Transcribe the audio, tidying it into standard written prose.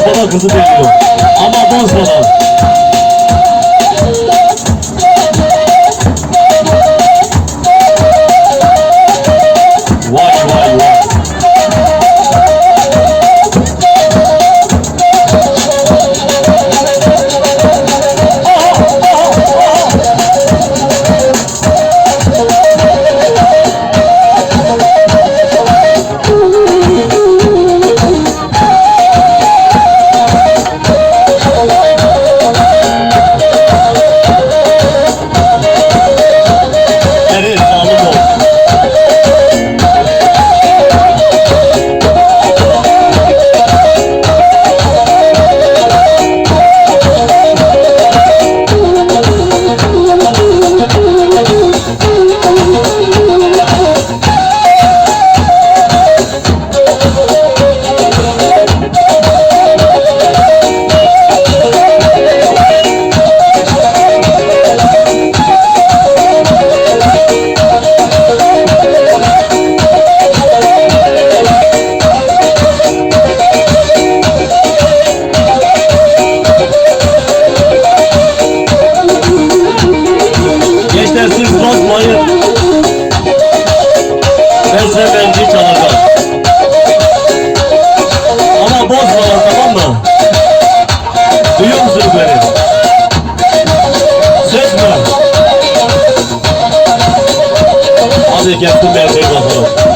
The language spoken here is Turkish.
baba kızı bekliyor. Ama bozmadan. Vay vay vay. Siz bozmayın. Ben size benci çalacağım. Ama bozmadan, tamam mı? Duyuyor musunuz beni? Söz mü? Hadi gelsin benci bakalım.